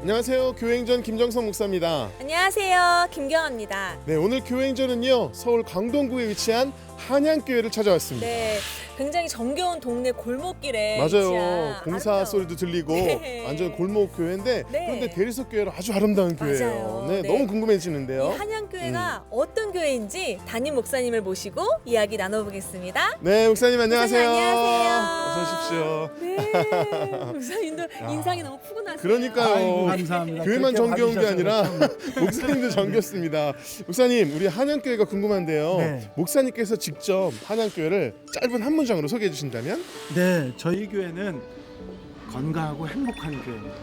안녕하세요. 교회행전 김정선 목사입니다. 안녕하세요. 김경아입니다. 네, 오늘 교회행전은요, 서울 강동구에 위치한 한양교회를 찾아왔습니다. 네, 굉장히 정겨운 동네 골목길에 맞아요. 위치한 공사 아름다운- 소리도 들리고 네. 완전 골목 교회인데 네. 그런데 대리석 교회로 아주 아름다운 교회예요. 맞아요. 네, 네. 너무 이 궁금해지는데요. 한양교회가 어떤 교회인지 담임 목사님을 모시고 이야기 나눠보겠습니다. 네, 목사님 안녕하세요. 목사님, 안녕하세요. 어서 오십시오. 네, 목사님도 인상이 너무 푸근하세요. 그러니까요. 아이고, 감사합니다. 교회만 그렇게 정겨운 게 아니라 봐주셔서 목사님도 정겹습니다. 목사님, 우리 한양교회가 궁금한데요. 네. 목사님께서 직접 한양교회를 짧은 한 문장으로 소개해 주신다면? 네, 저희 교회는 건강하고 행복한 교회입니다.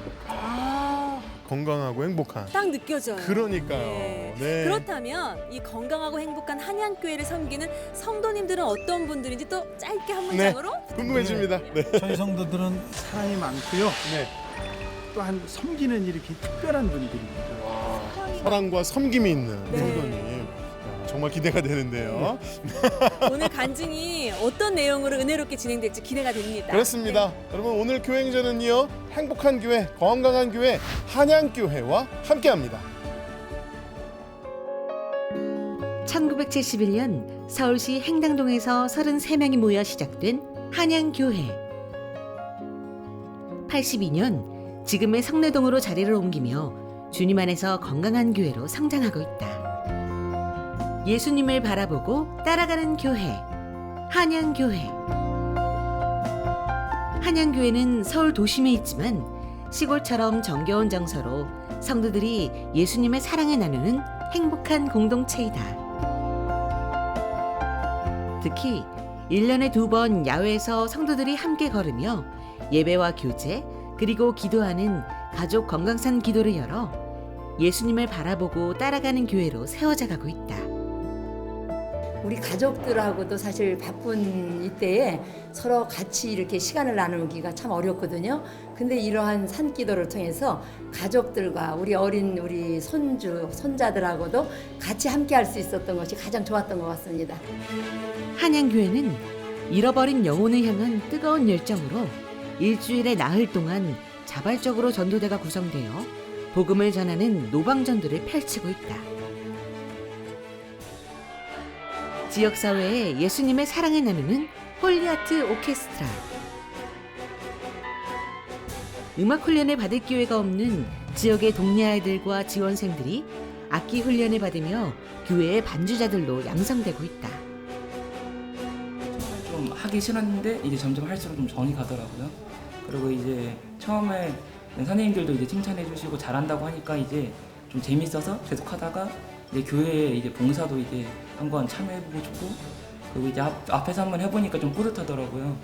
건강하고 행복한. 딱 느껴져요. 그러니까요. 네. 네. 그렇다면 이 건강하고 행복한 한양교회를 섬기는 성도님들은 어떤 분들인지 또 짧게 한 문장으로 궁금해집니다. 네. 저희 성도들은 사랑이 많고요. 네. 또한 섬기는 일이 이렇게 특별한 분들입니다. 사랑과 섬김이 있는 네. 성도님. 정말 기대가 되는데요. 오늘 간증이 어떤 내용으로 은혜롭게 진행될지 기대가 됩니다. 그렇습니다. 여러분, 오늘 교회행전은요, 행복한 교회, 건강한 교회, 한양교회와 함께합니다. 1971년 서울시 행당동에서 33명이 모여 시작된 한양교회. 82년 지금의 성내동으로 자리를 옮기며 주님 안에서 건강한 교회로 성장하고 있다. 예수님을 바라보고 따라가는 교회, 한양교회. 한양교회는 서울 도심에 있지만 시골처럼 정겨운 정서로 성도들이 예수님의 사랑을 나누는 행복한 공동체이다. 특히 1년에 2번 야외에서 성도들이 함께 걸으며 예배와 교제 그리고 기도하는 가족 건강산 기도를 열어 예수님을 바라보고 따라가는 교회로 세워져 가고 있다. 우리 가족들하고도 사실 바쁜 이때에 서로 같이 이렇게 시간을 나누기가 참 어렵거든요. 근데 이러한 산기도를 통해서 가족들과 우리 손주, 손자들하고도 같이 함께 할 수 있었던 것이 가장 좋았던 것 같습니다. 한양교회는 잃어버린 영혼을 향한 뜨거운 열정으로 일주일의 나흘 동안 자발적으로 전도대가 구성되어 복음을 전하는 노방전도를 펼치고 있다. 지역사회에 예수님의 사랑을 나누는 홀리아트 오케스트라. 음악 훈련을 받을 기회가 없는 지역의 동네 아이들과 지원생들이 악기 훈련을 받으며 교회의 반주자들로 양성되고 있다. 좀 하기 싫었는데 이제 점점 할수록 좀 정이 가더라고요. 그리고 이제 처음에 선생님들도 이제 칭찬해 주시고 잘한다고 하니까 이제 좀 재밌어서 계속 하다가 이제 교회에 이제 봉사도 이제 한번 참여해보고 싶고, 그리고 이제 앞에서 한번 해보니까 좀 뿌듯하더라고요.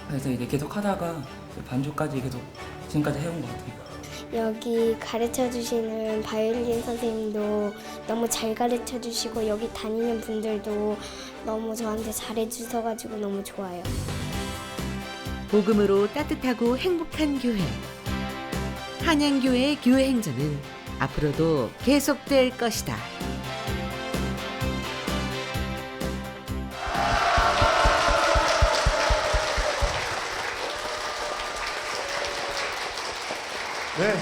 그래서 이제 계속 하다가 반주까지 계속 지금까지 해온 것 같아요. 여기 가르쳐 주시는 바이올린 선생님도 너무 잘 가르쳐 주시고 여기 다니는 분들도 너무 저한테 잘해 주셔가지고 너무 좋아요. 복음으로 따뜻하고 행복한 교회. 한양교회의 교회 행전은 앞으로도 계속될 것이다. 네.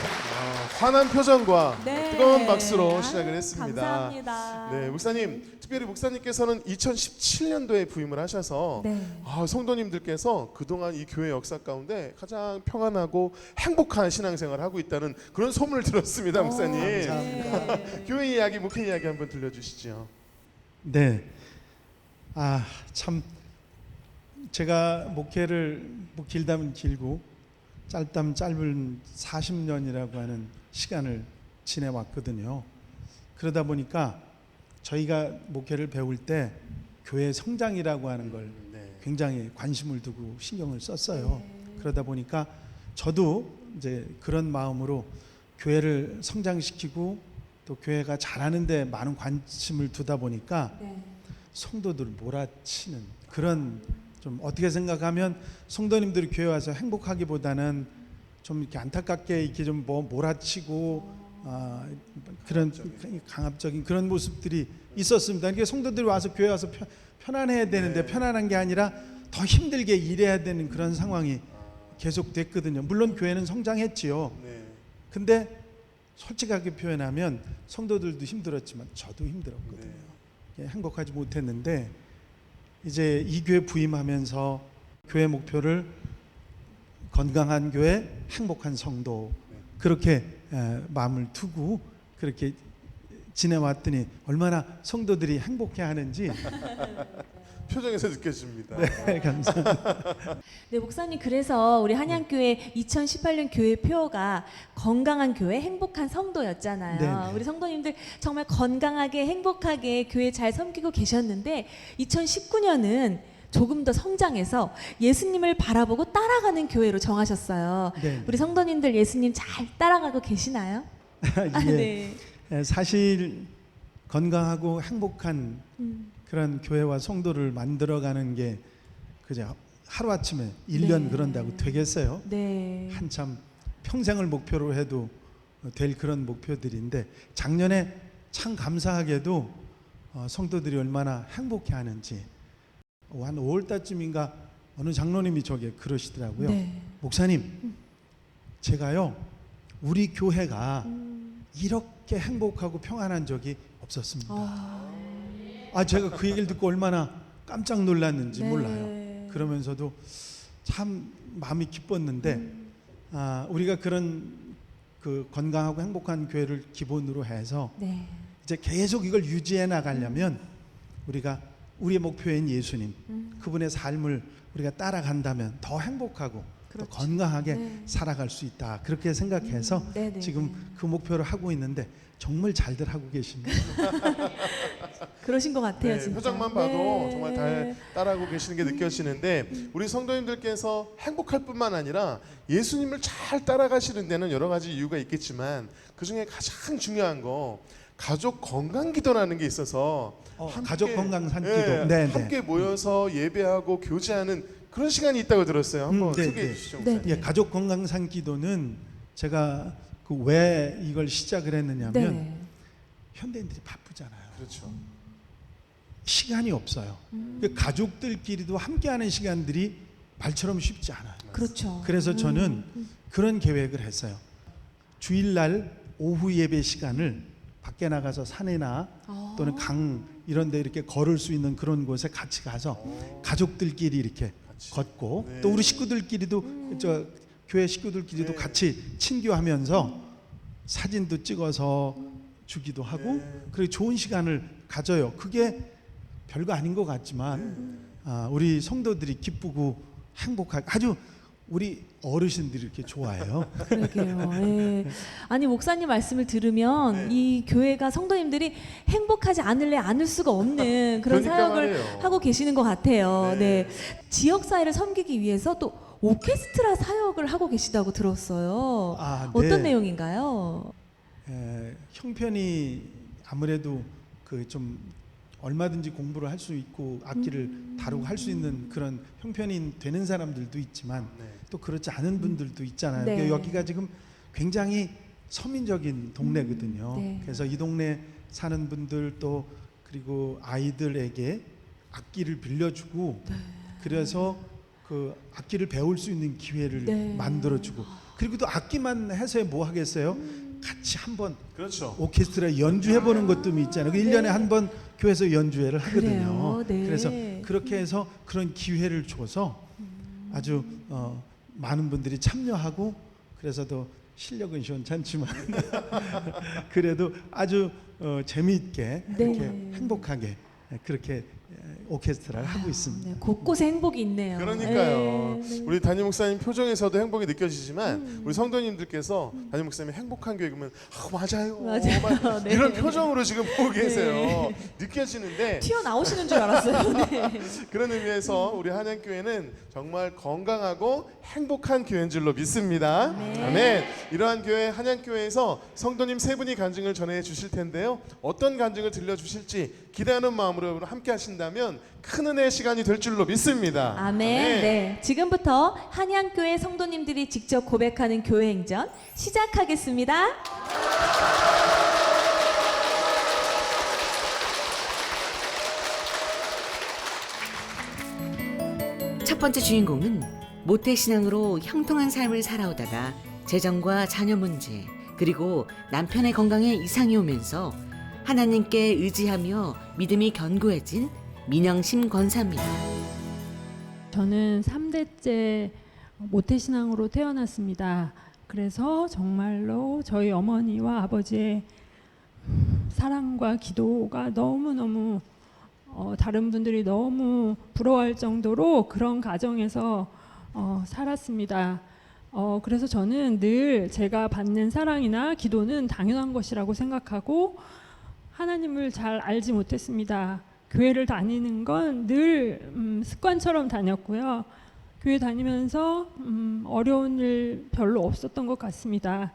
환한 표정과 네. 뜨거운 박수로 시작을 했습니다. 감사합니다. 네, 목사님, 특별히 목사님께서는 2017년도에 부임을 하셔서 네. 성도님들께서 그동안 이 교회 역사 가운데 가장 평안하고 행복한 신앙생활을 하고 있다는 그런 소문을 들었습니다, 목사님. 감사합니다. 교회 이야기, 목회 이야기 한번 들려주시죠. 네, 참 제가 목회를 길다면 길고 짧다면 짧은 40년이라고 하는 시간을 지내왔거든요. 그러다 보니까 저희가 목회를 배울 때 교회 성장이라고 하는 걸 굉장히 관심을 두고 신경을 썼어요. 그러다 보니까 저도 이제 그런 마음으로 교회를 성장시키고 또 교회가 잘하는데 많은 관심을 두다 보니까 성도들을 몰아치는 그런, 좀 어떻게 생각하면 성도님들이 교회 와서 행복하기보다는 좀 이렇게 안타깝게 이렇게 좀 몰아치고 그런 강압적인 그런 모습들이 있었습니다. 이게 성도들이 와서 교회 와서 편안해야 되는데 편안한 게 아니라 더 힘들게 일해야 되는 그런 상황이 계속됐거든요. 물론 교회는 성장했지요. 근데 솔직하게 표현하면 성도들도 힘들었지만 저도 힘들었거든요. 행복하지 못했는데 이제 이 교회 부임하면서 교회 목표를 건강한 교회, 행복한 성도 그렇게 마음을 두고 그렇게 지내왔더니 얼마나 성도들이 행복해하는지 표정에서 느껴집니다. 네, 감사합니다. 네, 목사님 그래서 우리 한양교회 2018년 교회 표어가 건강한 교회, 행복한 성도였잖아요. 네네. 우리 성도님들 정말 건강하게 행복하게 교회 잘 섬기고 계셨는데 2019년은 조금 더 성장해서 예수님을 바라보고 따라가는 교회로 정하셨어요. 네. 우리 성도님들 예수님 잘 따라가고 계시나요? 아, 예. 네. 사실 건강하고 행복한 그런 교회와 성도를 만들어가는 게 그저 하루아침에 1년 네. 그런다고 되겠어요? 네. 한참 평생을 목표로 해도 될 그런 목표들인데 작년에 참 감사하게도 성도들이 얼마나 행복해하는지 한 5월달쯤인가 어느 장로님이 저게 그러시더라고요. 네. 목사님, 제가요 우리 교회가 이렇게 행복하고 평안한 적이 없었습니다. 제가 그 얘기를 듣고 얼마나 깜짝 놀랐는지 네. 몰라요. 그러면서도 참 마음이 기뻤는데 우리가 그런 그 건강하고 행복한 교회를 기본으로 해서 네. 이제 계속 이걸 유지해 나가려면 우리가 우리의 목표인 예수님 그분의 삶을 우리가 따라간다면 더 행복하고 그렇죠. 더 건강하게 네. 살아갈 수 있다 그렇게 생각해서 네네. 지금 그 목표를 하고 있는데 정말 잘들 하고 계십니다. 그러신 것 같아요, 네, 진짜. 표정만 봐도 네. 정말 잘 따라하고 계시는 게 느껴지는데 우리 성도님들께서 행복할 뿐만 아니라 예수님을 잘 따라가시는 데는 여러 가지 이유가 있겠지만 그중에 가장 중요한 거 가족 건강 기도라는 게 있어서 가족 건강 산기도. 네, 네, 함께 모여서 예배하고 교제하는 그런 시간이 있다고 들었어요. 한번 네, 소개해 네. 주시죠. 네. 목사님. 예, 가족 건강 산기도는 제가 그 왜 이걸 시작을 했느냐면 네. 현대인들이 바쁘잖아요. 그렇죠. 시간이 없어요. 그 가족들끼리도 함께하는 시간들이 말처럼 쉽지 않아요. 그렇죠. 그래서 저는 그런 계획을 했어요. 주일날 오후 예배 시간을 밖에 나가서 산이나 또는 강 이런 데 이렇게 걸을 수 있는 그런 곳에 같이 가서 가족들끼리 이렇게 걷고 네. 또 우리 식구들끼리도 저 교회 식구들끼리도 네. 같이 친교하면서 사진도 찍어서 주기도 하고 네. 그리고 좋은 시간을 가져요. 그게 별거 아닌 것 같지만 우리 성도들이 기쁘고 행복하게 아주 우리 어르신들이 이렇게 좋아해요. 그러게요. 예. 아니 목사님 말씀을 들으면 이 교회가 성도님들이 행복하지 않을 수가 없는 그런 그러니까 사역을 말이에요. 하고 계시는 것 같아요. 네. 네. 지역 사회를 섬기기 위해서 또 오케스트라 사역을 하고 계시다고 들었어요. 네. 어떤 내용인가요? 형편이 아무래도 그 좀 얼마든지 공부를 할 수 있고 악기를 다루고 할 수 있는 그런 형편이 되는 사람들도 있지만 네. 또 그렇지 않은 분들도 있잖아요. 네. 그러니까 여기가 지금 굉장히 서민적인 동네거든요. 네. 그래서 이 동네 사는 분들 또 그리고 아이들에게 악기를 빌려주고 그래서 그 악기를 배울 수 있는 기회를 네. 만들어주고 그리고 또 악기만 해서 뭐 하겠어요? 같이 한번 그렇죠. 오케스트라 연주해보는 것도 있잖아요. 그 1년에 한 번 교회에서 연주회를 하거든요. 그래요? 네. 그래서 그렇게 해서 그런 기회를 줘서 아주 많은 분들이 참여하고 그래서 더 실력은 시원찮지만 그래도 아주 재미있게 그렇게 행복하게 그렇게 오케스트라를 하고 있습니다. 네, 곳곳에 행복이 있네요. 그러니까요. 네. 우리 담임 목사님 표정에서도 행복이 느껴지지만 우리 성도님들께서 담임 목사님이 행복한 교회 그러면 맞아요. 맞아요. 네. 이런 표정으로 지금 보고 계세요. 느껴지는데 튀어나오시는 줄 알았어요. 네. 그런 의미에서 우리 한양교회는 정말 건강하고 행복한 교회인 줄로 믿습니다. 아멘. 이러한 교회 한양교회에서 성도님 세 분이 간증을 전해 주실 텐데요. 어떤 간증을 들려주실지 기대하는 마음으로 함께 하신다면 큰 은혜의 시간이 될 줄로 믿습니다. 아멘. 네. 지금부터 한양교회 성도님들이 직접 고백하는 교회 행전 시작하겠습니다. 첫 번째 주인공은 모태신앙으로 형통한 삶을 살아오다가 재정과 자녀 문제, 그리고 남편의 건강에 이상이 오면서 하나님께 의지하며 믿음이 견고해진 민영심 권사입니다. 저는 3대째 모태신앙으로 태어났습니다. 그래서 정말로 저희 어머니와 아버지의 사랑과 기도가 너무너무 다른 분들이 너무 부러워할 정도로 그런 가정에서 살았습니다. 그래서 저는 늘 제가 받는 사랑이나 기도는 당연한 것이라고 생각하고 하나님을 잘 알지 못했습니다. 교회를 다니는 건 늘 습관처럼 다녔고요. 교회 다니면서 어려운 일 별로 없었던 것 같습니다.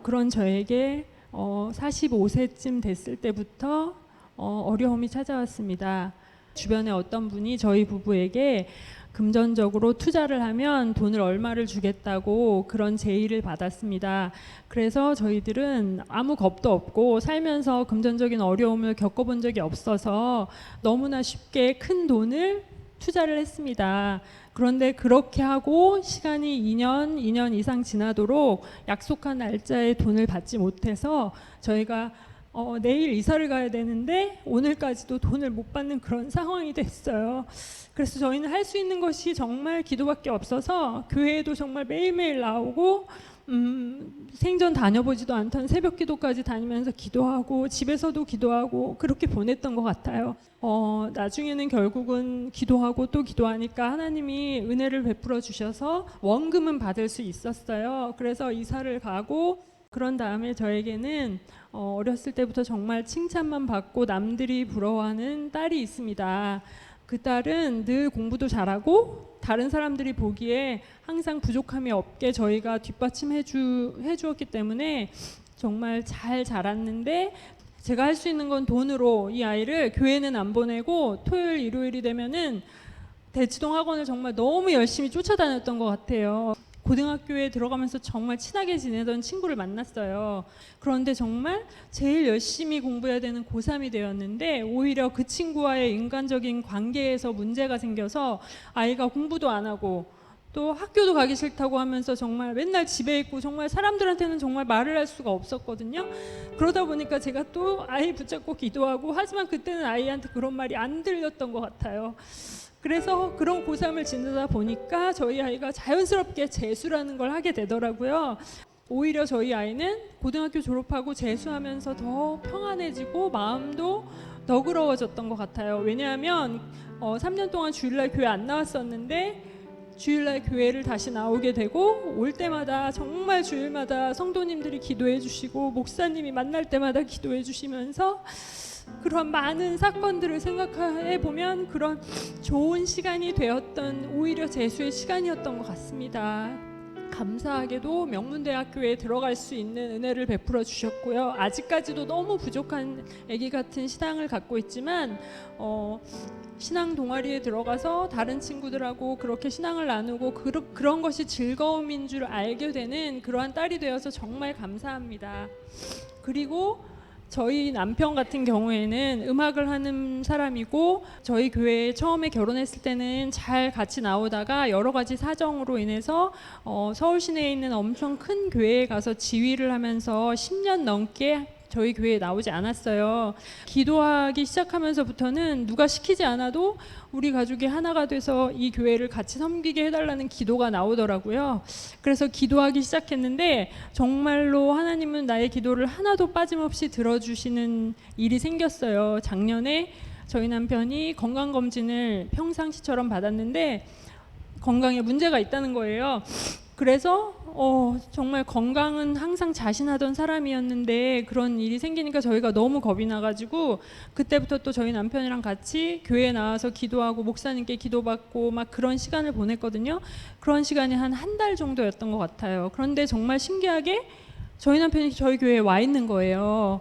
그런 저에게 45세쯤 됐을 때부터 어려움이 찾아왔습니다. 주변에 어떤 분이 저희 부부에게 금전적으로 투자를 하면 돈을 얼마를 주겠다고 그런 제의를 받았습니다. 그래서 저희들은 아무 겁도 없고 살면서 금전적인 어려움을 겪어본 적이 없어서 너무나 쉽게 큰 돈을 투자를 했습니다. 그런데 그렇게 하고 시간이 2년 이상 지나도록 약속한 날짜에 돈을 받지 못해서 저희가 내일 이사를 가야 되는데 오늘까지도 돈을 못 받는 그런 상황이 됐어요. 그래서 저희는 할 수 있는 것이 정말 기도밖에 없어서 교회에도 정말 매일매일 나오고 생전 다녀보지도 않던 새벽 기도까지 다니면서 기도하고 집에서도 기도하고 그렇게 보냈던 것 같아요. 나중에는 결국은 기도하고 또 기도하니까 하나님이 은혜를 베풀어 주셔서 원금은 받을 수 있었어요. 그래서 이사를 가고 그런 다음에 저에게는 어렸을 때부터 정말 칭찬만 받고 남들이 부러워하는 딸이 있습니다. 그 딸은 늘 공부도 잘하고 다른 사람들이 보기에 항상 부족함이 없게 저희가 뒷받침해 주었기 때문에 정말 잘 자랐는데 제가 할 수 있는 건 돈으로 이 아이를 교회는 안 보내고 토요일 일요일이 되면은 대치동 학원을 정말 너무 열심히 쫓아다녔던 것 같아요. 고등학교에 들어가면서 정말 친하게 지내던 친구를 만났어요. 그런데 정말 제일 열심히 공부해야 되는 고3이 되었는데 오히려 그 친구와의 인간적인 관계에서 문제가 생겨서 아이가 공부도 안 하고 또 학교도 가기 싫다고 하면서 정말 맨날 집에 있고 정말 사람들한테는 정말 말을 할 수가 없었거든요. 그러다 보니까 제가 또 아이 붙잡고 기도하고 하지만 그때는 아이한테 그런 말이 안 들렸던 것 같아요. 그래서 그런 고3을 지내다 보니까 저희 아이가 자연스럽게 재수라는 걸 하게 되더라고요. 오히려 저희 아이는 고등학교 졸업하고 재수하면서 더 평안해지고 마음도 너그러워졌던 것 같아요. 왜냐하면 3년 동안 주일날 교회 안 나왔었는데 주일날 교회를 다시 나오게 되고 올 때마다 정말 주일마다 성도님들이 기도해 주시고 목사님이 만날 때마다 기도해 주시면서 그런 많은 사건들을 생각해 보면 그런 좋은 시간이 되었던 오히려 재수의 시간이었던 것 같습니다. 감사하게도 명문대학교에 들어갈 수 있는 은혜를 베풀어 주셨고요. 아직까지도 너무 부족한 아기 같은 신앙을 갖고 있지만 신앙 동아리에 들어가서 다른 친구들하고 그렇게 신앙을 나누고 그런 것이 즐거움인 줄 알게 되는 그러한 딸이 되어서 정말 감사합니다. 그리고 저희 남편 같은 경우에는 음악을 하는 사람이고 저희 교회에 처음에 결혼했을 때는 잘 같이 나오다가 여러 가지 사정으로 인해서 서울 시내에 있는 엄청 큰 교회에 가서 지휘를 하면서 10년 넘게 저희 교회에 나오지 않았어요. 기도하기 시작하면서부터는 누가 시키지 않아도 우리 가족이 하나가 돼서 이 교회를 같이 섬기게 해달라는 기도가 나오더라고요. 그래서 기도하기 시작했는데 정말로 하나님은 나의 기도를 하나도 빠짐없이 들어주시는 일이 생겼어요. 작년에 저희 남편이 건강검진을 평상시처럼 받았는데 건강에 문제가 있다는 거예요. 그래서 정말 건강은 항상 자신하던 사람이었는데 그런 일이 생기니까 저희가 너무 겁이 나가지고 그때부터 또 저희 남편이랑 같이 교회에 나와서 기도하고 목사님께 기도받고 막 그런 시간을 보냈거든요. 그런 시간이 한 달 정도였던 것 같아요. 그런데 정말 신기하게 저희 남편이 저희 교회에 와 있는 거예요.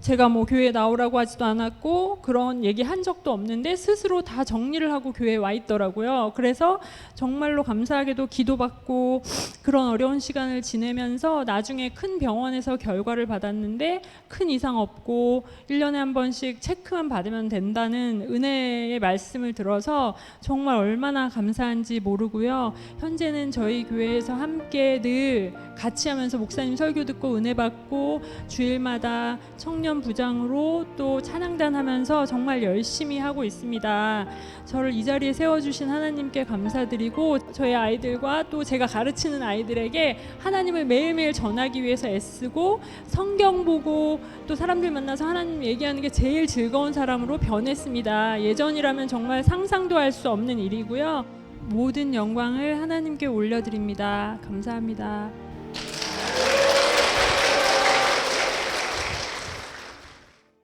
제가 뭐 교회에 나오라고 하지도 않았고 그런 얘기 한 적도 없는데 스스로 다 정리를 하고 교회에 와 있더라고요. 그래서 정말로 감사하게도 기도받고 그런 어려운 시간을 지내면서 나중에 큰 병원에서 결과를 받았는데 큰 이상 없고 1년에 한 번씩 체크만 받으면 된다는 은혜의 말씀을 들어서 정말 얼마나 감사한지 모르고요. 현재는 저희 교회에서 함께 늘 같이 하면서 목사님 설교 듣고 은혜 받고 주일마다 청년 부장으로 또 찬양단 하면서 정말 열심히 하고 있습니다. 저를 이 자리에 세워주신 하나님께 감사드리고 저희 아이들과 또 제가 가르치는 아이들에게 하나님을 매일매일 전하기 위해서 애쓰고 성경 보고 또 사람들 만나서 하나님 얘기하는 게 제일 즐거운 사람으로 변했습니다. 예전이라면 정말 상상도 할 수 없는 일이고요. 모든 영광을 하나님께 올려드립니다. 감사합니다.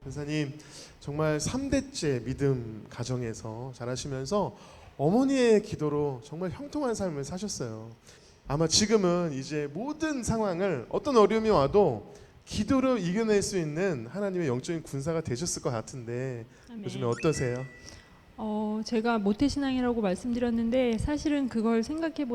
권사님 정말 3대째 믿음 가정에서 자라시면서 어머니의 기도로 정말 형통한 삶을 사셨어요. 아마 지금은 이제 모든 상황을 어떤 어려움이 와도 기도로 이겨낼 수 있는 하나님의 영적인 군사가 되셨을 것 같은데 요즘에 어떠세요? 제가 모태신앙이라고 말씀드렸는데 사실은 그걸 생각해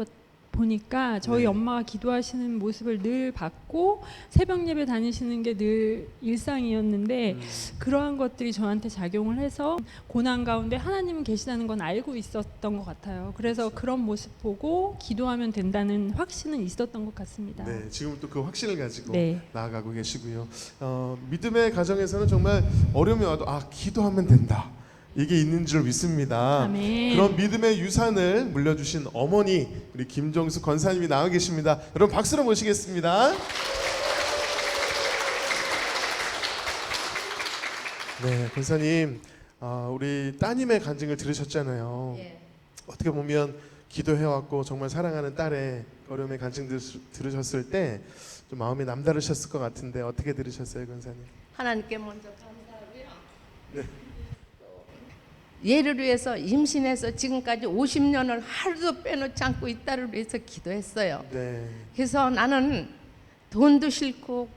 보니까 저희 네. 엄마가 기도하시는 모습을 늘 봤고 새벽 예배 다니시는 게 늘 일상이었는데 그러한 것들이 저한테 작용을 해서 고난 가운데 하나님은 계시다는 건 알고 있었던 것 같아요. 그래서 그렇죠. 그런 모습 보고 기도하면 된다는 확신은 있었던 것 같습니다. 네, 지금 또 그 확신을 가지고 네. 나아가고 계시고요. 믿음의 가정에서는 정말 어려움이 와도 기도하면 된다. 이게 있는 줄 믿습니다. 아멘. 그런 믿음의 유산을 물려주신 어머니 우리 김정수 권사님이 나와 계십니다. 여러분 박수로 모시겠습니다. 네, 권사님 우리 따님의 간증을 들으셨잖아요. 예. 어떻게 보면 기도해왔고 정말 사랑하는 딸의 어려움의 간증 들으셨을 때 좀 마음이 남다르셨을 것 같은데 어떻게 들으셨어요, 권사님? 하나님께 먼저 감사하고요. 네. 얘를 위해서 임신해서 지금까지 50년을 하루도 빼놓지 않고 이 딸을 위해서 기도했어요. 네. 그래서 나는 돈도 싫고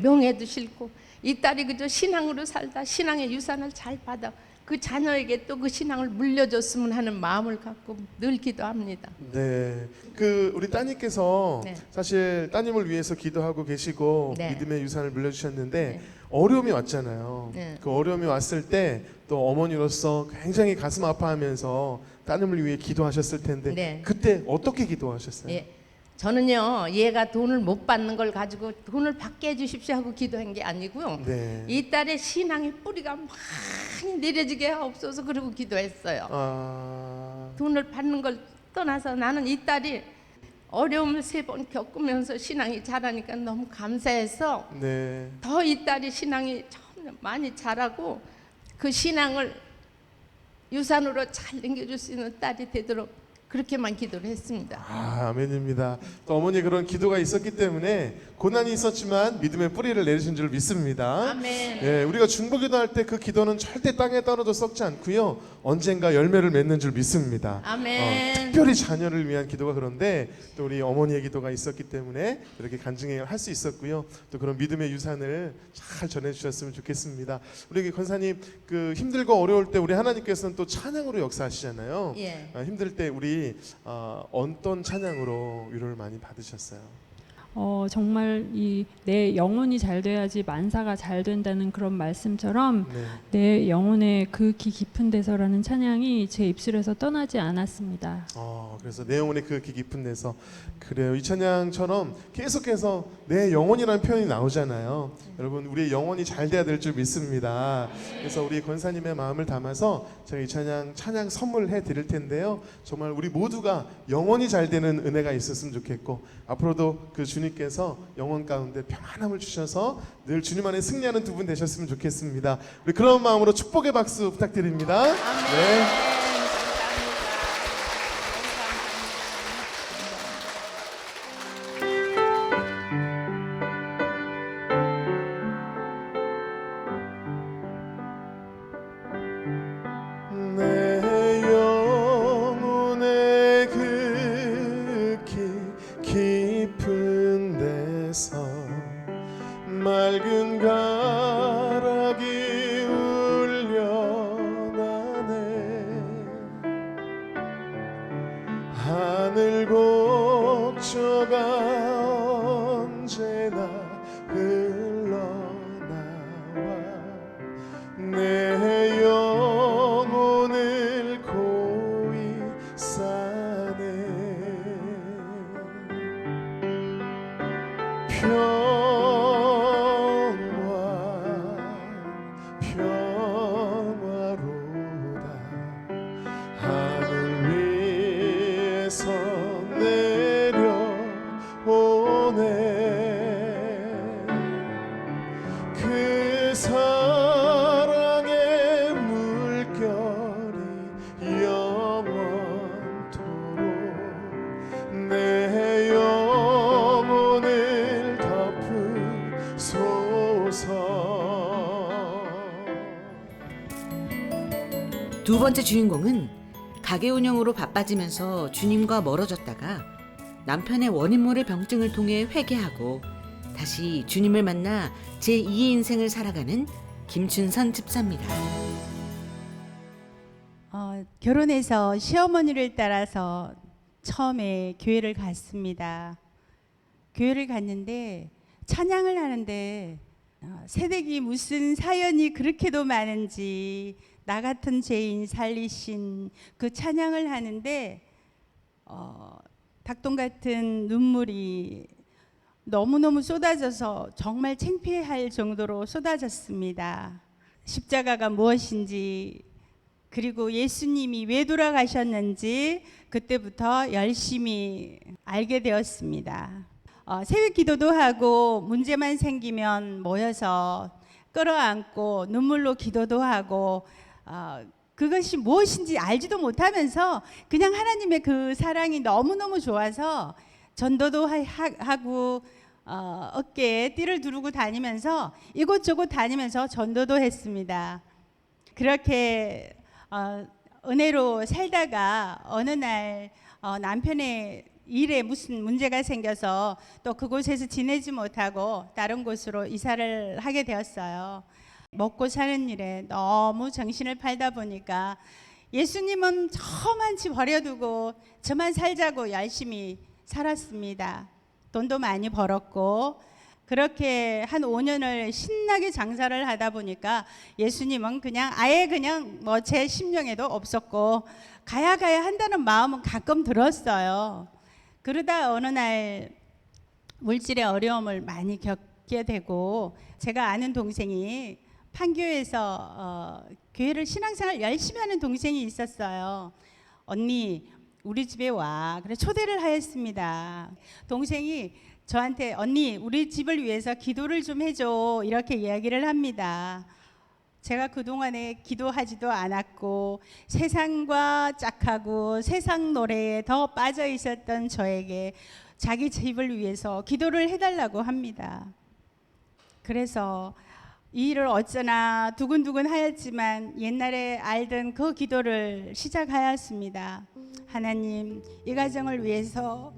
명예도 싫고 이 딸이 그저 신앙으로 살다 신앙의 유산을 잘 받아 그 자녀에게 또 그 신앙을 물려줬으면 하는 마음을 갖고 늘 기도합니다. 네, 그 우리 따님께서 네. 사실 따님을 위해서 기도하고 계시고 네. 믿음의 유산을 물려주셨는데 네. 어려움이 왔잖아요. 네. 그 어려움이 왔을 때 또 어머니로서 굉장히 가슴 아파하면서 따님을 위해 기도하셨을 텐데 네. 그때 어떻게 기도하셨어요? 예. 저는요 얘가 돈을 못 받는 걸 가지고 돈을 받게 해주십시오 하고 기도한 게 아니고요. 네. 이 딸의 신앙의 뿌리가 많이 내려지게 하옵소서 그러고 기도했어요. 돈을 받는 걸 떠나서 나는 이 딸이 어려움을 3번 겪으면서 신앙이 자라니까 너무 감사해서 네. 더 이 딸이 신앙이 점점 많이 자라고 그 신앙을 유산으로 잘 남겨줄 수 있는 딸이 되도록 그렇게만 기도를 했습니다. 아멘입니다. 또 어머니 그런 기도가 있었기 때문에 고난이 있었지만 믿음의 뿌리를 내리신 줄 믿습니다. 아멘. 예, 우리가 중보기도할 때 그 기도는 절대 땅에 떨어져 썩지 않고요. 언젠가 열매를 맺는 줄 믿습니다. 아멘. 특별히 자녀를 위한 기도가 그런데 또 우리 어머니의 기도가 있었기 때문에 이렇게 간증을 할 수 있었고요. 또 그런 믿음의 유산을 잘 전해주셨으면 좋겠습니다. 우리 권사님 그 힘들고 어려울 때 우리 하나님께서는 또 찬양으로 역사하시잖아요. 예. 힘들 때 우리 어떤 찬양으로 위로를 많이 받으셨어요? 정말 내 영혼이 잘 돼야지 만사가 잘 된다는 그런 말씀처럼 네. 내 영혼의 그 깊은 데서라는 찬양이 제 입술에서 떠나지 않았습니다. 그래서 내 영혼의 그 깊은 데서 그래요. 이 찬양처럼 계속해서 내 영혼이라는 표현이 나오잖아요. 여러분 우리의 영혼이 잘 돼야 될 줄 믿습니다. 그래서 우리 권사님의 마음을 담아서 제가 이 찬양 선물해 드릴 텐데요. 정말 우리 모두가 영혼이 잘 되는 은혜가 있었으면 좋겠고 앞으로도 그 주님께서 영혼 가운데 평안함을 주셔서 늘 주님 안에 승리하는 두 분 되셨으면 좋겠습니다. 우리 그런 마음으로 축복의 박수 부탁드립니다. 네. 내 영혼의 그 깊은 데서 맑은 두 번째 주인공은 가게 운영으로 바빠지면서 주님과 멀어졌다가 남편의 원인 모를 병증을 통해 회개하고 다시 주님을 만나 제2의 인생을 살아가는 김춘선 집사입니다. 결혼해서 시어머니를 따라서 처음에 교회를 갔습니다. 교회를 갔는데 찬양을 하는데 새댁이 무슨 사연이 그렇게도 많은지 나 같은 죄인 살리신 그 찬양을 하는데 닭똥 같은 눈물이 너무너무 쏟아져서 정말 창피할 정도로 쏟아졌습니다. 십자가가 무엇인지 그리고 예수님이 왜 돌아가셨는지 그때부터 열심히 알게 되었습니다. 새벽 기도도 하고 문제만 생기면 모여서 끌어안고 눈물로 기도도 하고 그것이 무엇인지 알지도 못하면서 그냥 하나님의 그 사랑이 너무너무 좋아서 전도도 하고 어깨에 띠를 두르고 다니면서 이곳저곳 다니면서 전도도 했습니다. 그렇게 은혜로 살다가 어느 날 남편의 일에 무슨 문제가 생겨서 또 그곳에서 지내지 못하고 다른 곳으로 이사를 하게 되었어요. 먹고 사는 일에 너무 정신을 팔다 보니까 예수님은 저만치 버려두고 저만 살자고 열심히 살았습니다. 돈도 많이 벌었고 그렇게 한 5년을 신나게 장사를 하다 보니까 예수님은 그냥 아예 그냥 뭐 제 심령에도 없었고 가야 한다는 마음은 가끔 들었어요. 그러다 어느 날 물질의 어려움을 많이 겪게 되고 제가 아는 동생이 판교에서 교회를 신앙생활 열심히 하는 동생이 있었어요. 언니 우리 집에 와. 그래 초대를 하였습니다. 동생이 저한테 언니 우리 집을 위해서 기도를 좀 해줘 이렇게 이야기를 합니다. 제가 그동안에 기도하지도 않았고 세상과 짝하고 세상 노래에 더 빠져 있었던 저에게 자기 집을 위해서 기도를 해달라고 합니다. 그래서 이 일을 어쩌나 두근두근 하였지만 옛날에 알던 그 기도를 시작하였습니다. 하나님 이 가정을 위해서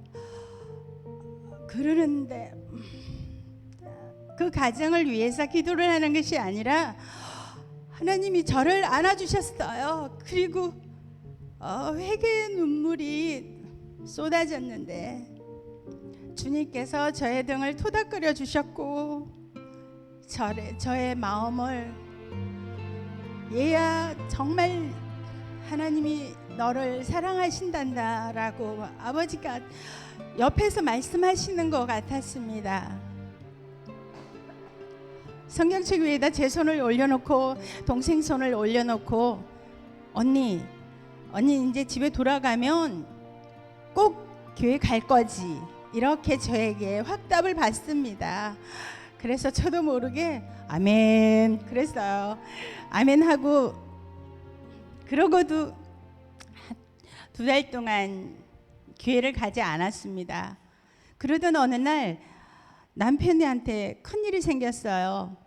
그러는데 그 가정을 위해서 기도를 하는 것이 아니라 하나님이 저를 안아주셨어요. 그리고 회개의 눈물이 쏟아졌는데 주님께서 저의 등을 토닥거려 주셨고 저의 마음을 얘야 정말 하나님이 너를 사랑하신단다라고 아버지가 옆에서 말씀하시는 것 같았습니다. 성경책 위에다 제 손을 올려놓고 동생 손을 올려놓고 언니 이제 집에 돌아가면 꼭 교회 갈 거지 이렇게 저에게 확답을 받습니다. 그래서 저도 모르게 아멘 그랬어요. 아멘 하고 그러고도 2달 동안 교회를 가지 않았습니다. 그러던 어느 날 남편한테 큰일이 생겼어요.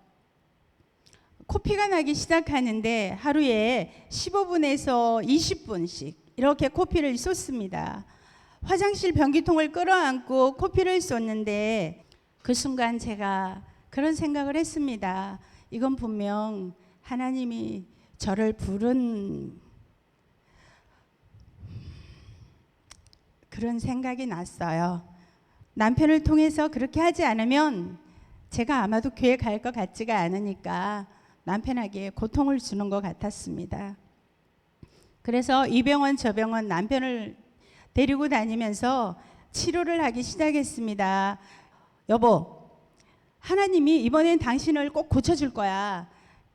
코피가 나기 시작하는데 하루에 15분에서 20분씩 이렇게 코피를 쏟습니다. 화장실 변기통을 끌어안고 코피를 쏟는데 그 순간 제가 그런 생각을 했습니다. 이건 분명 하나님이 저를 부른 그런 생각이 났어요. 남편을 통해서 그렇게 하지 않으면 제가 아마도 교회 갈 것 같지가 않으니까 남편에게 고통을 주는 것 같았습니다. 그래서 이 병원 저 병원 남편을 데리고 다니면서 치료를 하기 시작했습니다. 여보, 하나님이 이번엔 당신을 꼭 고쳐줄 거야.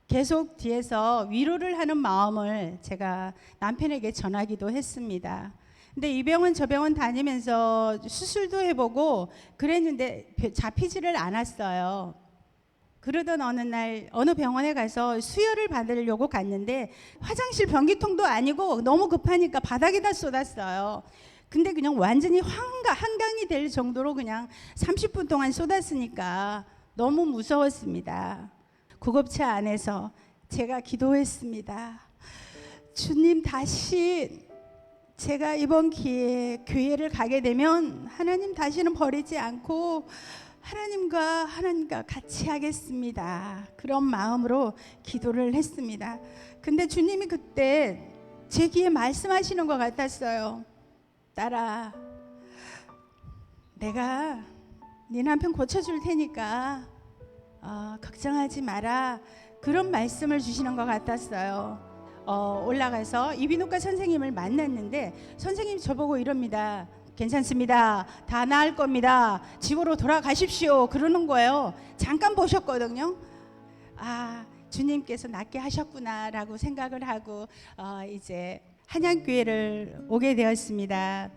계속 뒤에서 위로를 하는 마음을 제가 남편에게 전하기도 했습니다. 근데 이 병원 저 병원 다니면서 수술도 해보고 그랬는데 잡히지를 않았어요. 그러던 어느 날 어느 병원에 가서 수혈을 받으려고 갔는데 화장실 변기통도 아니고 너무 급하니까 바닥에다 쏟았어요. 근데 그냥 완전히 한강이 될 정도로 그냥 30분 동안 쏟았으니까 너무 무서웠습니다. 구급차 안에서 제가 기도했습니다. 주님 다시 제가 이번 기회에 교회를 가게 되면 하나님 다시는 버리지 않고 하나님과 같이 하겠습니다. 그런 마음으로 기도를 했습니다. 근데 주님이 그때 제 귀에 말씀하시는 것 같았어요. 딸아, 내가 네 남편 고쳐줄 테니까 걱정하지 마라. 그런 말씀을 주시는 것 같았어요. 올라가서 이비인후과 선생님을 만났는데 선생님이 저보고 이럽니다. 괜찮습니다. 다 나을 겁니다. 집으로 돌아가십시오. 그러는 거예요. 잠깐 보셨거든요. 아, 주님께서 낫게 하셨구나라고 생각을 하고 이제 한양교회를 오게 되었습니다.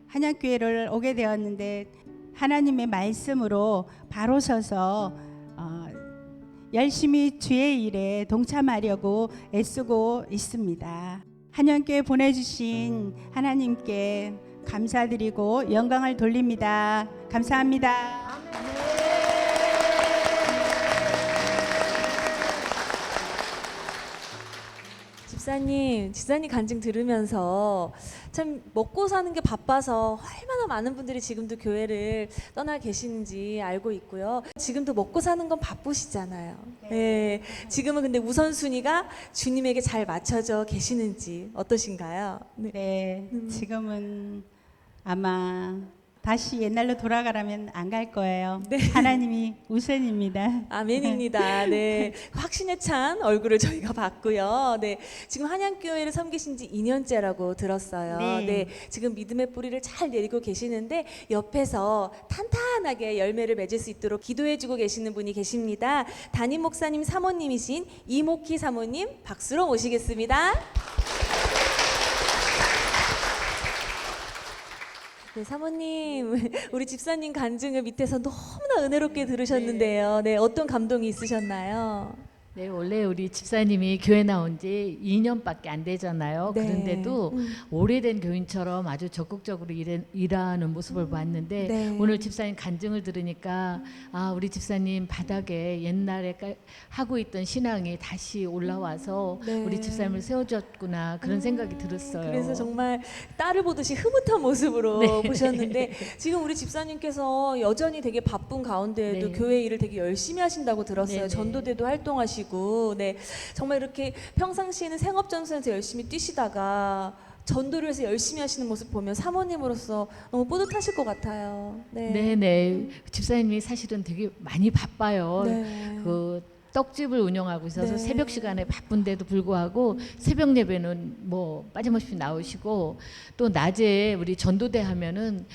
한양교회를 오게 되었는데 하나님의 말씀으로 바로 서서 열심히 주의 일에 동참하려고 애쓰고 있습니다. 한양교회 보내주신 하나님께 감사드리고 영광을 돌립니다. 감사합니다. 집사님 간증 들으면서 참 먹고 사는 게 바빠서 얼마나 많은 분들이 지금도 교회를 떠나 계시는지 알고 있고요. 지금도 먹고 사는 건 바쁘시잖아요. 네. 지금은 근데 우선순위가 주님에게 잘 맞춰져 계시는지 어떠신가요? 네, 지금은 아마 다시 옛날로 돌아가라면 안 갈 거예요. 네. 하나님이 우선입니다. 아멘입니다. 네, 확신에 찬 얼굴을 저희가 봤고요. 네, 지금 한양교회를 섬기신 지 2년째라고 들었어요. 네. 네, 지금 믿음의 뿌리를 잘 내리고 계시는데 옆에서 탄탄하게 열매를 맺을 수 있도록 기도해주고 계시는 분이 계십니다. 담임 목사님 사모님이신 이목희 사모님 박수로 모시겠습니다. 네, 사모님, 우리 집사님 간증을 밑에서 너무나 은혜롭게 들으셨는데요. 네, 어떤 감동이 있으셨나요? 네, 원래 우리 집사님이 교회 나온 지 2년밖에 안 되잖아요. 네. 그런데도 오래된 교인처럼 아주 적극적으로 일하는 모습을 봤는데 네. 오늘 집사님 간증을 들으니까 아, 우리 집사님 바닥에 옛날에 하고 있던 신앙이 다시 올라와서 네. 우리 집사님을 세워줬구나 그런 생각이 들었어요. 그래서 정말 딸을 보듯이 흐뭇한 모습으로 네. 보셨는데 지금 우리 집사님께서 여전히 되게 바쁜 가운데에도 네. 교회 일을 되게 열심히 하신다고 들었어요. 네, 네. 전도대도 활동하시고 네, 정말 이렇게 평상시에는 생업전선에서 열심히 뛰시다가 전도를 해서 열심히 하시는 모습 보면 사모님으로서 너무 뿌듯하실 것 같아요. 네. 네. 집사님이 사실은 되게 많이 바빠요. 네. 그 떡집을 운영하고 있어서 네. 새벽 시간에 바쁜데도 불구하고 새벽 예배는 뭐 빠짐없이 나오시고 또 낮에 우리 전도대 하면은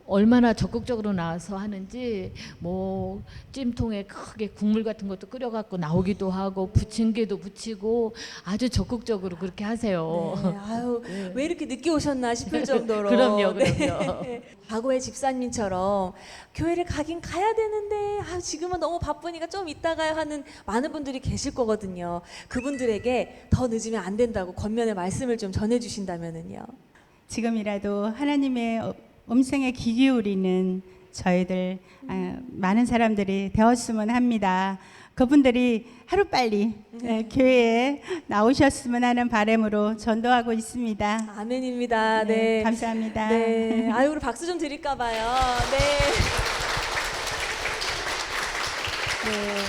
얼마나 적극적으로 나와서 하는지 뭐 찜통에 크게 국물 같은 것도 끓여갖고 나오기도 하고 부침개도 부치고 아주 적극적으로 그렇게 하세요. 네, 아유, 왜 이렇게 늦게 오셨나 싶을 정도로. 그럼요. 네. 과거의 집사님처럼 교회를 가긴 가야 되는데 지금은 너무 바쁘니까 좀 이따가요 하는 많은 분들이 계실 거거든요. 그분들에게 더 늦으면 안 된다고 권면의 말씀을 좀 전해주신다면은요. 지금이라도 하나님의 음성에 귀 기울이는 저희들 많은 사람들이 되었으면 합니다. 그분들이 하루빨리 교회에 나오셨으면 하는 바람으로 전도하고 있습니다. 아멘입니다. 네. 감사합니다. 네. 아유, 우리 박수 좀 드릴까 봐요. 네. 네.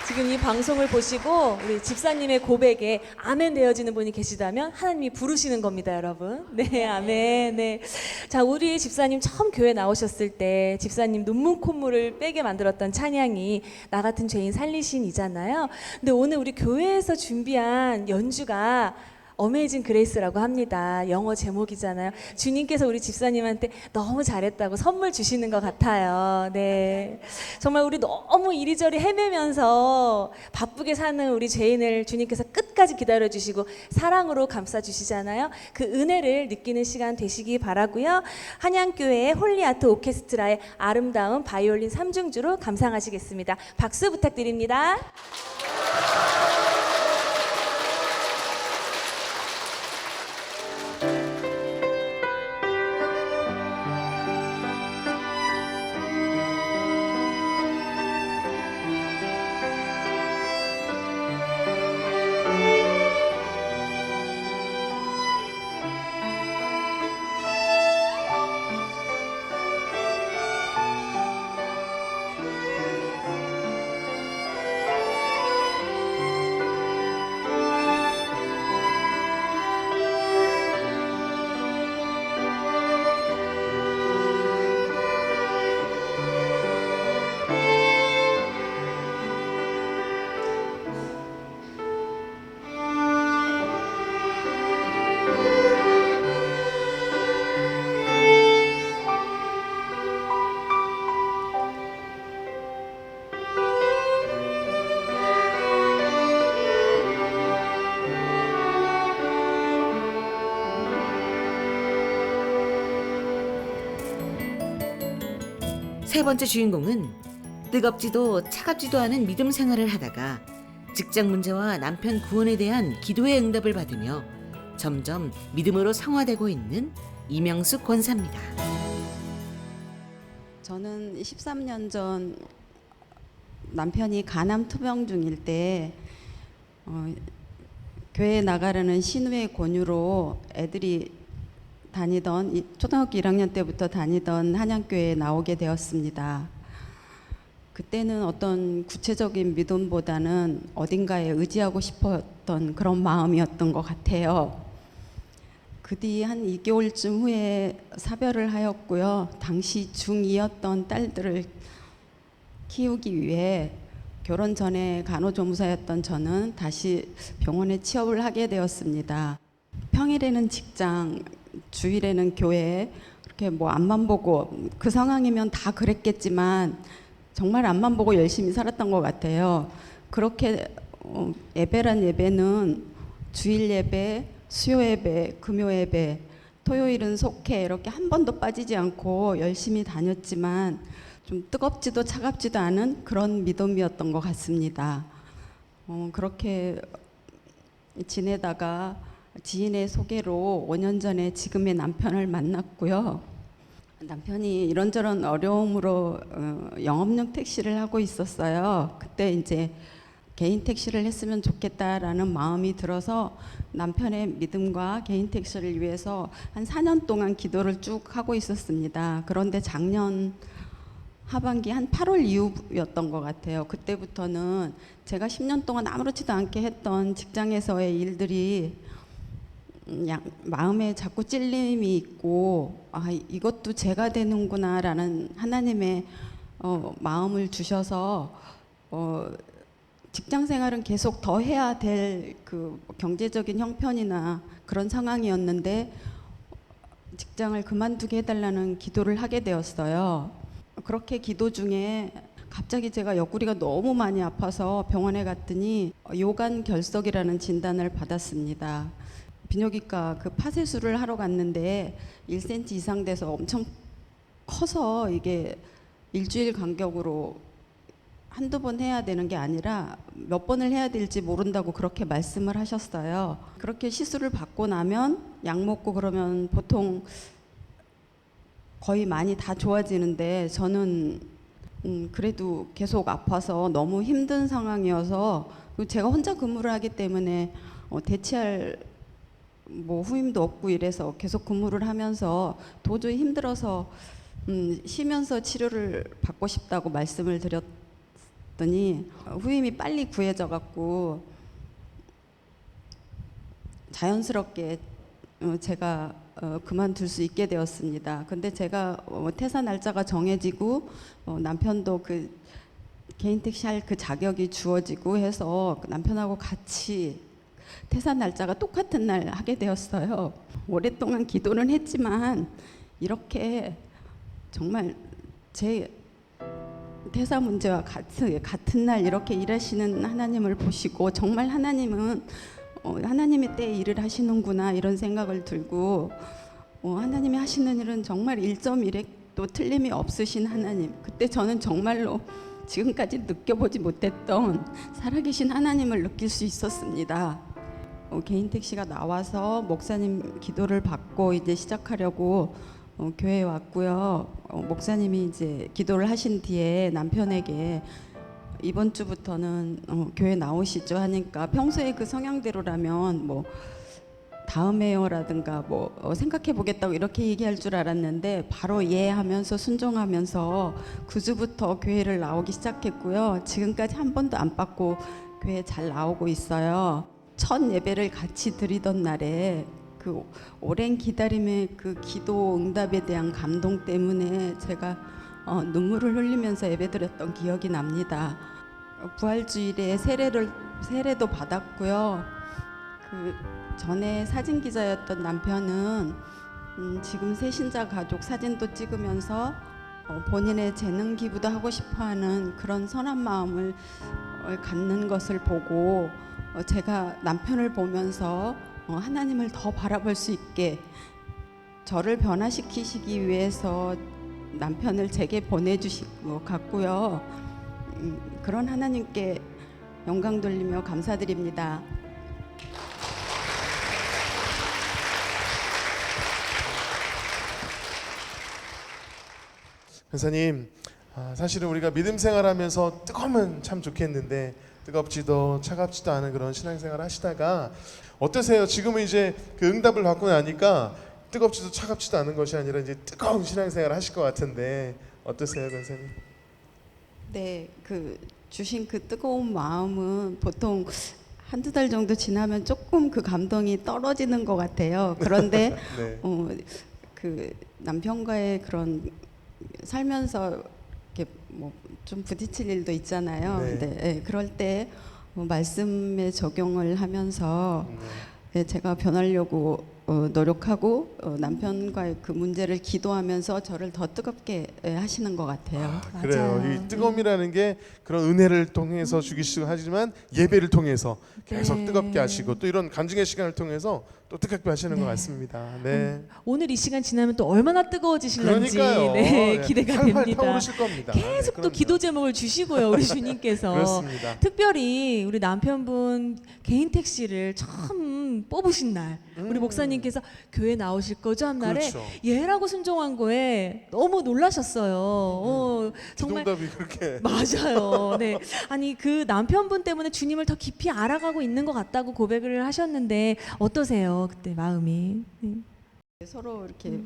지금 이 방송을 보시고 우리 집사님의 고백에 아멘 되어지는 분이 계시다면 하나님이 부르시는 겁니다, 여러분. 네, 아멘. 네. 자, 우리 집사님 처음 교회 나오셨을 때 집사님 눈물 콧물을 빼게 만들었던 찬양이 나 같은 죄인 살리신이잖아요. 근데 오늘 우리 교회에서 준비한 연주가 어메이징 그레이스라고 합니다. 영어 제목이잖아요. 주님께서 우리 집사님한테 너무 잘했다고 선물 주시는 것 같아요. 네, 정말 우리 너무 이리저리 헤매면서 바쁘게 사는 우리 죄인을 주님께서 끝까지 기다려주시고 사랑으로 감싸주시잖아요. 그 은혜를 느끼는 시간 되시기 바라고요. 한양교회의 홀리아트 오케스트라의 아름다운 바이올린 3중주로 감상하시겠습니다. 박수 부탁드립니다. 세 번째 주인공은 뜨겁지도 차갑지도 않은 믿음 생활을 하다가 직장 문제와 남편 구원에 대한 기도의 응답을 받으며 점점 믿음으로 성화되고 있는 이명숙 권사입니다. 저는 13년 전 남편이 간암 투병 중일 때 교회에 나가라는 신우의 권유로 애들이 다니던 초등학교 1학년 때부터 다니던 한양교회에 나오게 되었습니다. 그때는 어떤 구체적인 믿음보다는 어딘가에 의지하고 싶었던 그런 마음이었던 것 같아요. 그 뒤 한 2개월쯤 후에 사별을 하였고요. 당시 중2였던 딸들을 키우기 위해 결혼 전에 간호조무사였던 저는 다시 병원에 취업을 하게 되었습니다. 평일에는 직장, 주일에는 교회, 이렇게 뭐 앞만 보고, 그 상황이면 다 그랬겠지만 정말 앞만 보고 열심히 살았던 것 같아요. 그렇게 예배란 예배는 주일 예배, 수요 예배, 금요 예배, 토요일은 속회 이렇게 한 번도 빠지지 않고 열심히 다녔지만 좀 뜨겁지도 차갑지도 않은 그런 믿음이었던 것 같습니다. 그렇게 지내다가 지인의 소개로 5년 전에 지금의 남편을 만났고요. 남편이 이런저런 어려움으로 영업용 택시를 하고 있었어요. 그때 이제 개인 택시를 했으면 좋겠다라는 마음이 들어서 남편의 믿음과 개인 택시를 위해서 한 4년 동안 기도를 쭉 하고 있었습니다. 그런데 작년 하반기 한 8월 이후였던 것 같아요. 그때부터는 제가 10년 동안 아무렇지도 않게 했던 직장에서의 일들이 마음에 자꾸 찔림이 있고, 아, 이것도 제가 되는구나라는 하나님의 마음을 주셔서 직장 생활은 계속 더 해야 될 그 경제적인 형편이나 그런 상황이었는데 직장을 그만두게 해달라는 기도를 하게 되었어요. 그렇게 기도 중에 갑자기 제가 옆구리가 너무 많이 아파서 병원에 갔더니 요관 결석이라는 진단을 받았습니다. 비뇨기과 그 파쇄술을 하러 갔는데 1cm 이상 돼서 엄청 커서 이게 일주일 간격으로 한두 번 해야 되는 게 아니라 몇 번을 해야 될지 모른다고 그렇게 말씀을 하셨어요. 그렇게 시술을 받고 나면 약 먹고 그러면 보통 거의 많이 다 좋아지는데 저는 그래도 계속 아파서 너무 힘든 상황이어서 제가 혼자 근무를 하기 때문에 대체할 뭐 후임도 없고 이래서 계속 근무를 하면서 도저히 힘들어서 쉬면서 치료를 받고 싶다고 말씀을 드렸더니 후임이 빨리 구해져 갖고 자연스럽게 제가 그만둘 수 있게 되었습니다. 근데 제가 퇴사 날짜가 정해지고 남편도 그 개인 택시 할 그 자격이 주어지고 해서 남편하고 같이 퇴사 날짜가 똑같은 날 하게 되었어요. 오랫동안 기도는 했지만 이렇게 정말 제 퇴사 문제와 같은 날 이렇게 일하시는 하나님을 보시고 정말 하나님은 하나님의 때에 일을 하시는구나 이런 생각을 들고 하나님이 하시는 일은 정말 1.1획도 틀림이 없으신 하나님. 그때 저는 정말로 지금까지 느껴보지 못했던 살아계신 하나님을 느낄 수 있었습니다. 개인 택시가 나와서 목사님 기도를 받고 이제 시작하려고 교회에 왔고요. 목사님이 이제 기도를 하신 뒤에 남편에게 이번 주부터는 교회 나오시죠 하니까 평소에 그 성향대로라면 뭐 다음에요라든가 뭐 생각해 보겠다고 이렇게 얘기할 줄 알았는데 바로 예 하면서 순종하면서 그 주부터 교회를 나오기 시작했고요. 지금까지 한 번도 안 빠고 교회 잘 나오고 있어요. 첫 예배를 같이 드리던 날에 그 오랜 기다림의 그 기도 응답에 대한 감동 때문에 제가 눈물을 흘리면서 예배드렸던 기억이 납니다. 부활주일에 세례도 받았고요. 그 전에 사진 기자였던 남편은 지금 새신자 가족 사진도 찍으면서 본인의 재능 기부도 하고 싶어하는 그런 선한 마음을 갖는 것을 보고 제가 남편을 보면서 하나님을 더 바라볼 수 있게 저를 변화시키시기 위해서 남편을 제게 보내주신 것 같고요. 그런 하나님께 영광 돌리며 감사드립니다. 권사님, 사실은 우리가 믿음 생활하면서 뜨거우면 참 좋겠는데 뜨겁지도 차갑지도 않은 그런 신앙생활 하시다가 어떠세요? 지금은 이제 그 응답을 받고 나니까 뜨겁지도 차갑지도 않은 것이 아니라 이제 뜨거운 신앙생활 하실 것 같은데 어떠세요, 권사님? 네, 그 주신 그 뜨거운 마음은 보통 한두 달 정도 지나면 조금 그 감동이 떨어지는 것 같아요. 그런데 네. 그 남편과의 그런 살면서 이렇게 뭐 좀 부딪힐 일도 있잖아요. 네. 근데 그럴 때 말씀에 적용을 하면서 제가 변하려고 노력하고 남편과의 그 문제를 기도하면서 저를 더 뜨겁게 하시는 것 같아요. 그래요. 이 뜨거움이라는 게 그런 은혜를 통해서 주기시고 하지만 예배를 통해서 계속 네. 뜨겁게 하시고 또 이런 간증의 시간을 통해서 또 뜨겁게 하시는 것 같습니다. 네. 오늘 이 시간 지나면 또 얼마나 뜨거워지실런지 그러니까요. 네, 네. 기대가 활활 됩니다. 타오르실 겁니다. 계속 네, 또 그럼요. 기도 제목을 주시고요, 우리 주님께서. 그렇습니다. 특별히 우리 남편분 개인 택시를 처음 뽑으신 날, 우리 목사님께서 교회 나오실 거죠 한 날에 그렇죠. 예라고 순종한 거에 너무 놀라셨어요. 정말 기동답이 그렇게 맞아요. 네. 아니 그 남편분 때문에 주님을 더 깊이 알아가고 있는 것 같다고 고백을 하셨는데 어떠세요? 그때 마음이. 네. 서로 이렇게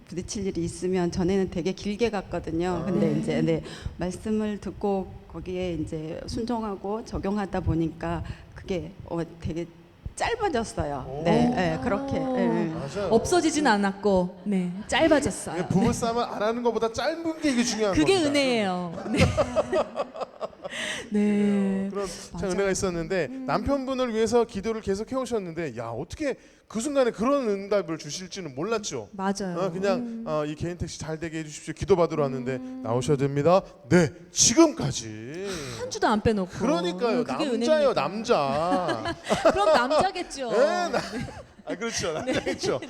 부딪힐 일이 있으면 전에는 되게 길게 갔거든요. 근데 이제 말씀을 듣고 거기에 이제 순종하고 적용하다 보니까 그게 되게 짧아졌어요. 네, 그렇게. 맞아요. 없어지진 않았고, 네, 짧아졌어요. 부부싸움을 안 하는 것보다 짧은 게 이게 중요한 그게 겁니다. 은혜예요. 네. 네. 그런 참 맞아요. 은혜가 있었는데 남편분을 위해서 기도를 계속 해오셨는데 야 어떻게 그 순간에 그런 응답을 주실지는 몰랐죠. 맞아요. 그냥 이 개인 택시 잘 되게 해주십시오. 기도 받으러 왔는데 나오셔야 됩니다. 네, 지금까지. 한 주도 안 빼놓고. 그러니까요. 그게 남자예요, 은혜입니다. 남자. 그럼 남자겠죠. 그렇죠, 남자겠죠.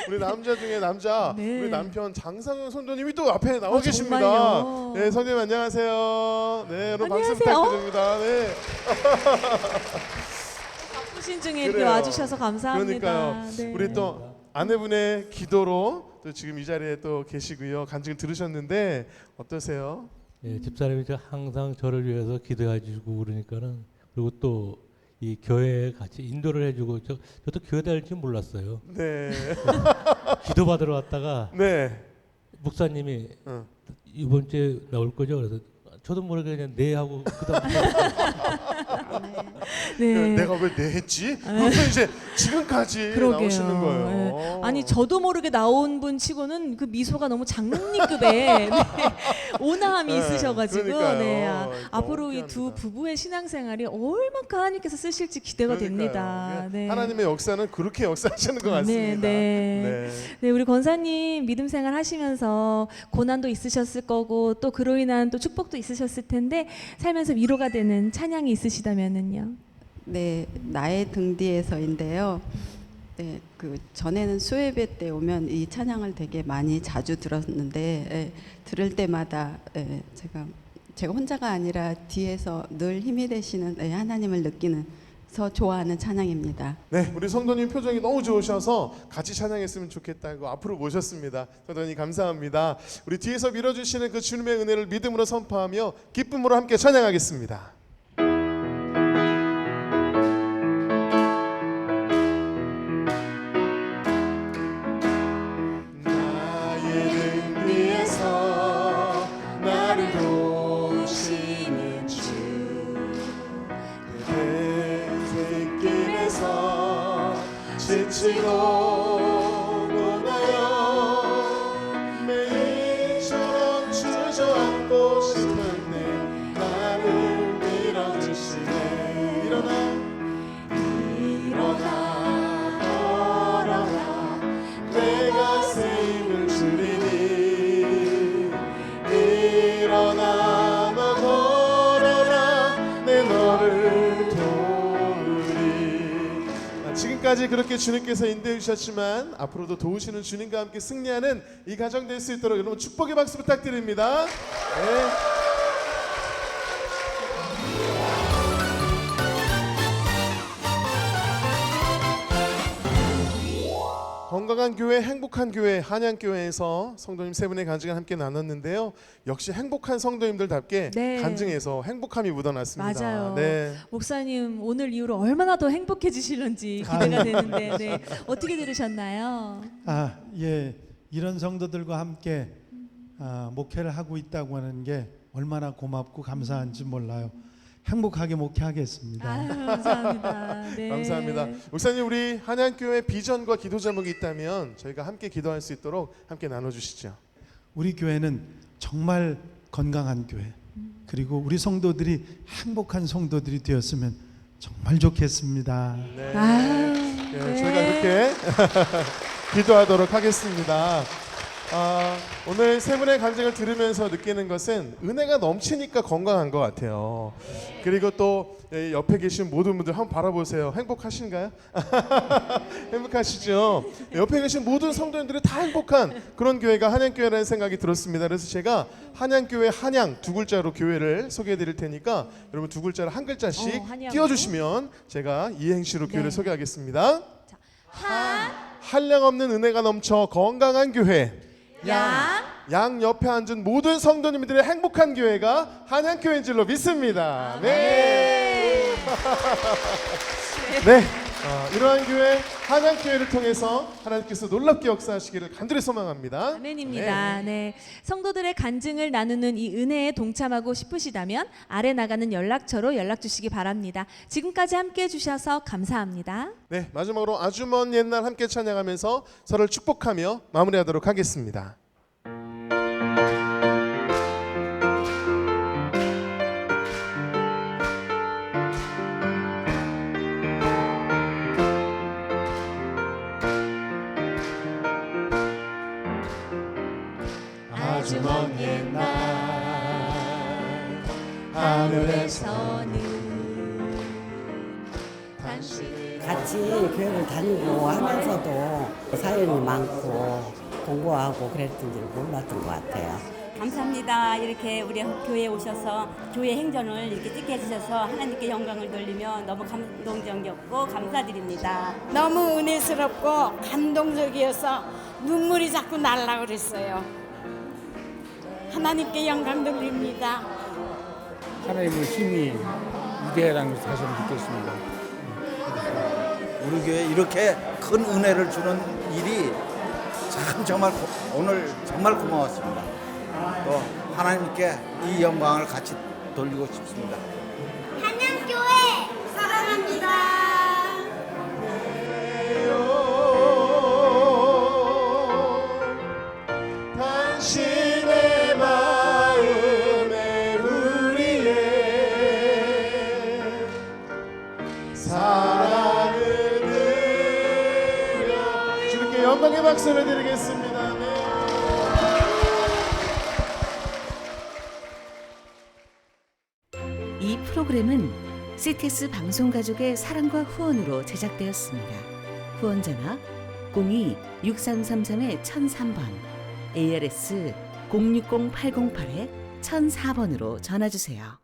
우리 남자 중에 남자, 네. 우리 남편 장상현 선도님이 또 앞에 나와 계십니다. 정말요? 네, 선생님 안녕하세요. 네, 여러분 박수 안녕하세요. 부탁드립니다. 네. 바쁘신 중에 이렇게 그래요. 와주셔서 감사합니다. 그러니까요. 네. 우리 또 아내분의 기도로 또 지금 이 자리에 또 계시고요. 간증을 들으셨는데 어떠세요? 예, 집사님이 항상 저를 위해서 기도해 주시고 그러니까는 그리고 또 이 교회에 같이 인도를 해주고 저도 교회 다닐 줄 몰랐어요. 네. 기도 받으러 왔다가 네. 목사님이 이번 주에 나올 거죠. 그래서 저도 모르게 그냥 네 하고 그다음부터 네. 내가 왜 네 했지? 그래서 이제 지금까지 그러게요. 나오시는 거예요. 네. 아니 저도 모르게 나온 분 치고는 그 미소가 너무 장로님급의 네. 온화함이 네, 있으셔가지고 그러니까요. 네. 너무 앞으로 이 두 귀합니다. 부부의 신앙생활이 얼마큼 하나님께서 쓰실지 기대가 됩니다. 네. 하나님의 역사는 그렇게 역사하시는 것 네, 같습니다. 네. 네, 우리 권사님 믿음 생활 하시면서 고난도 있으셨을 거고 또 그로 인한 또 축복도 있으셨을 텐데 살면서 위로가 되는 찬양이 있으시다면은요. 네, 나의 등 뒤에서인데요. 네, 그 전에는 수예배 때 오면 이 찬양을 되게 많이 자주 들었는데 들을 때마다 제가 혼자가 아니라 뒤에서 늘 힘이 되시는 하나님을 느끼면서 좋아하는 찬양입니다. 네, 우리 성도님 표정이 너무 좋으셔서 같이 찬양했으면 좋겠다고 앞으로 모셨습니다. 성도님 감사합니다. 우리 뒤에서 밀어주시는 그 주님의 은혜를 믿음으로 선포하며 기쁨으로 함께 찬양하겠습니다. 나의 등 뒤에서 나를 도우시는 주 뱃새길에서 지치고 고나여 매일처럼 주저앉고 싶은데 나를 밀어주시네. 일어나 걸어라 내가 새 힘을 주리니 일어나 너 걸어라 내 너를 도우리. 지금까지 그렇게 주님께서 인도해 주셨지만 앞으로도 도우시는 주님과 함께 승리하는 이 가정 될 수 있도록 여러분 축복의 박수 부탁드립니다. 네. 건강한 교회, 행복한 교회, 한양교회에서 성도님 세 분의 간증을 함께 나눴는데요. 역시 행복한 성도님들답게 네. 간증에서 행복함이 묻어났습니다. 맞아요. 네. 목사님 오늘 이후로 얼마나 더 행복해지실런지 기대가 되는데 네. 어떻게 들으셨나요? 예, 이런 성도들과 함께 목회를 하고 있다고 하는 게 얼마나 고맙고 감사한지 몰라요. 행복하게 목회하겠습니다. 감사합니다. 네. 감사합니다. 목사님, 우리 한양교회 비전과 기도 제목이 있다면 저희가 함께 기도할 수 있도록 함께 나눠주시죠. 우리 교회는 정말 건강한 교회, 그리고 우리 성도들이 행복한 성도들이 되었으면 정말 좋겠습니다. 네. 네. 저희가 이렇게 기도하도록 하겠습니다. 오늘 세 분의 간증을 들으면서 느끼는 것은 은혜가 넘치니까 건강한 것 같아요. 그리고 또 옆에 계신 모든 분들 한번 바라보세요. 행복하신가요? 행복하시죠? 옆에 계신 모든 성도님들이 다 행복한 그런 교회가 한양교회라는 생각이 들었습니다. 그래서 제가 한양교회 한양 두 글자로 교회를 소개해 드릴 테니까 여러분 두 글자를 한 글자씩 띄워주시면 제가 이행시로 교회를 소개하겠습니다. 한량없는 은혜가 넘쳐 건강한 교회. 양 옆에 앉은 모든 성도님들의 행복한 교회가 한양교회인 줄로 믿습니다. 네. 네. 이러한 교회 한양교회를 통해서 하나님께서 놀랍게 역사하시기를 간절히 소망합니다. 아멘입니다. 네. 성도들의 간증을 나누는 이 은혜에 동참하고 싶으시다면 아래 나가는 연락처로 연락 주시기 바랍니다. 지금까지 함께해 주셔서 감사합니다. 네, 마지막으로 아주 먼 옛날 함께 찬양하면서 서로를 축복하며 마무리하도록 하겠습니다. 아주 먼 옛날 하늘에서는 같이 교회를 다니고 하면서도 사연이 많고 공부하고 그랬던 줄 몰랐던 것 같아요. 감사합니다. 이렇게 우리 교회에 오셔서 교회 행전을 이렇게 찍게 해주셔서 하나님께 영광을 돌리며 너무 감동적이었고 감사드립니다. 너무 은혜스럽고 감동적이어서 눈물이 자꾸 날라 그랬어요. 하나님께 영광 돌립니다. 하나님의 힘이 위대하다는 것을 다시 한번 느꼈습니다. 우리 교회에 이렇게 큰 은혜를 주는 일이 참 정말 오늘 정말 고마웠습니다. 또 하나님께 이 영광을 같이 돌리고 싶습니다. 한양교회 사랑합니다. 당신의 마음에 우리의 사랑을 드려 주님께 영광의 박수를 드리겠습니다. 이 프로그램은 CTS 방송가족의 사랑과 후원으로 제작되었습니다. 후원 전화 02-6333-1003번, ARS 060-808-1004번으로 전화주세요.